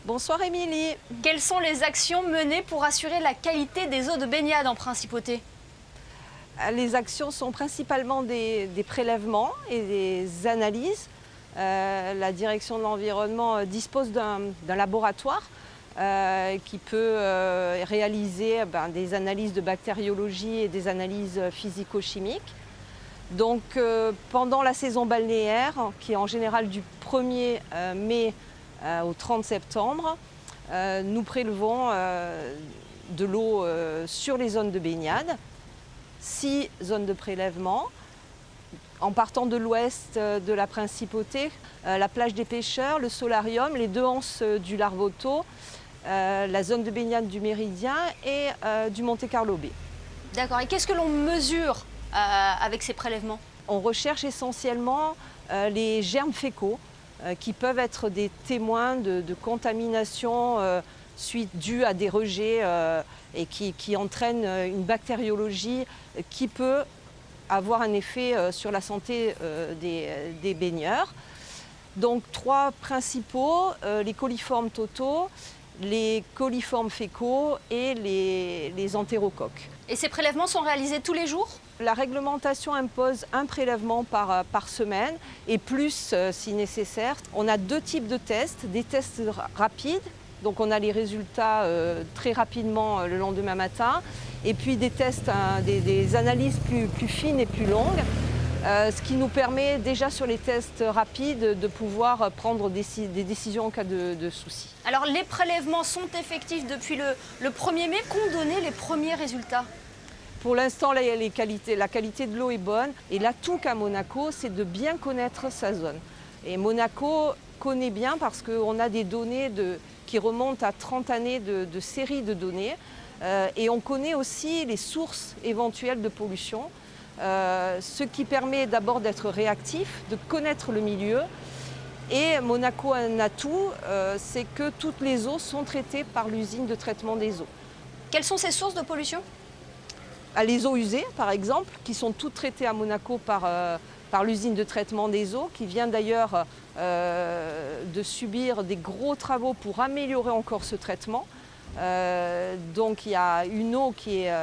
Bonsoir Émilie. Quelles sont les actions menées pour assurer la qualité des eaux de baignade en Principauté? Les actions sont principalement des prélèvements et des analyses. La direction de l'environnement dispose d'un laboratoire qui peut réaliser des analyses de bactériologie et des analyses physico-chimiques. Donc pendant la saison balnéaire, qui est en général du 1er mai au 30 septembre, nous prélevons de l'eau sur les zones de baignade, 6 zones de prélèvement. En partant de l'ouest de la Principauté, la plage des pêcheurs, le solarium, les 2 anses du Larvoto, la zone de baignade du Méridien et du Monte Carlo Bay. D'accord. Et qu'est-ce que l'on mesure avec ces prélèvements? On recherche essentiellement les germes fécaux qui peuvent être des témoins de contamination due à des rejets et qui entraînent une bactériologie qui peut avoir un effet sur la santé des baigneurs. Donc 3 principaux, les coliformes totaux, les coliformes fécaux et les entérocoques. Et ces prélèvements sont réalisés tous les jours? La réglementation impose un prélèvement par semaine et plus si nécessaire. On a 2 types de tests, des tests rapides, donc on a les résultats très rapidement le lendemain matin, et puis des tests, des analyses plus fines et plus longues, ce qui nous permet déjà sur les tests rapides de pouvoir prendre des décisions en cas de soucis. Alors les prélèvements sont effectifs depuis le 1er mai. Qu'ont donné les premiers résultats? Pour l'instant, la qualité de l'eau est bonne. Et l'atout qu'a Monaco, c'est de bien connaître sa zone. Et Monaco connaît bien parce qu'on a des données qui remontent à 30 années de séries de données. Et on connaît aussi les sources éventuelles de pollution. Ce qui permet d'abord d'être réactif, de connaître le milieu. Et Monaco a un atout, c'est que toutes les eaux sont traitées par l'usine de traitement des eaux. Quelles sont ces sources de pollution? Les eaux usées, par exemple, qui sont toutes traitées à Monaco par l'usine de traitement des eaux, qui vient d'ailleurs de subir des gros travaux pour améliorer encore ce traitement. Donc il y a une eau qui est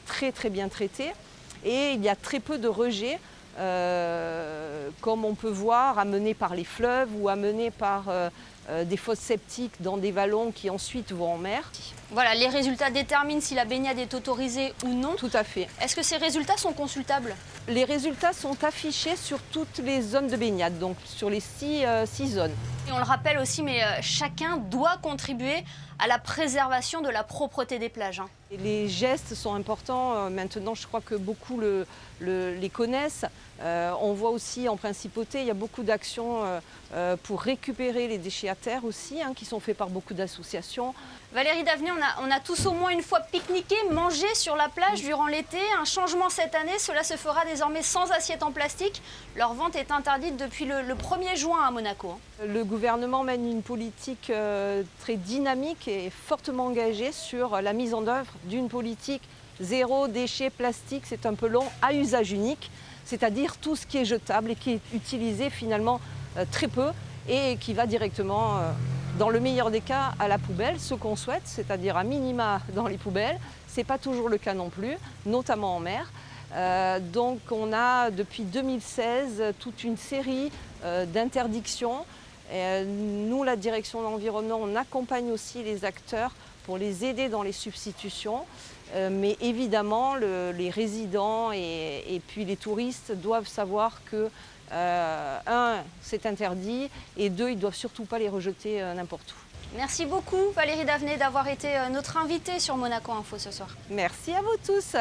très très bien traitée et il y a très peu de rejets, comme on peut voir, amenés par les fleuves ou amenés par des fosses septiques dans des vallons qui ensuite vont en mer. Voilà, les résultats déterminent si la baignade est autorisée ou non. Tout à fait. Est-ce que ces résultats sont consultables? Les résultats sont affichés sur toutes les zones de baignade, donc sur les 6 zones. Et on le rappelle aussi, mais chacun doit contribuer à la préservation de la propreté des plages. Et les gestes sont importants. Maintenant, je crois que beaucoup les connaissent. On voit aussi en Principauté, il y a beaucoup d'actions pour récupérer les déchets à terre aussi, qui sont faits par beaucoup d'associations. Valérie Davenet, on a tous au moins une fois pique-niqué, mangé sur la plage durant l'été. Un changement cette année, cela se fera désormais sans assiette en plastique. Leur vente est interdite depuis le 1er juin à Monaco. Le gouvernement mène une politique très dynamique et fortement engagée sur la mise en œuvre d'une politique zéro déchet plastique, c'est un peu long, à usage unique, c'est-à-dire tout ce qui est jetable et qui est utilisé finalement très peu et qui va directement, dans le meilleur des cas, à la poubelle, ce qu'on souhaite, c'est-à-dire à minima dans les poubelles. Ce n'est pas toujours le cas non plus, notamment en mer. Donc on a depuis 2016 toute une série d'interdictions. Nous, la direction de l'environnement, on accompagne aussi les acteurs pour les aider dans les substitutions. Mais évidemment, les résidents et puis les touristes doivent savoir que, 1, c'est interdit, et 2, ils ne doivent surtout pas les rejeter n'importe où. Merci beaucoup Valérie Davenet d'avoir été notre invitée sur Monaco Info ce soir. Merci à vous tous.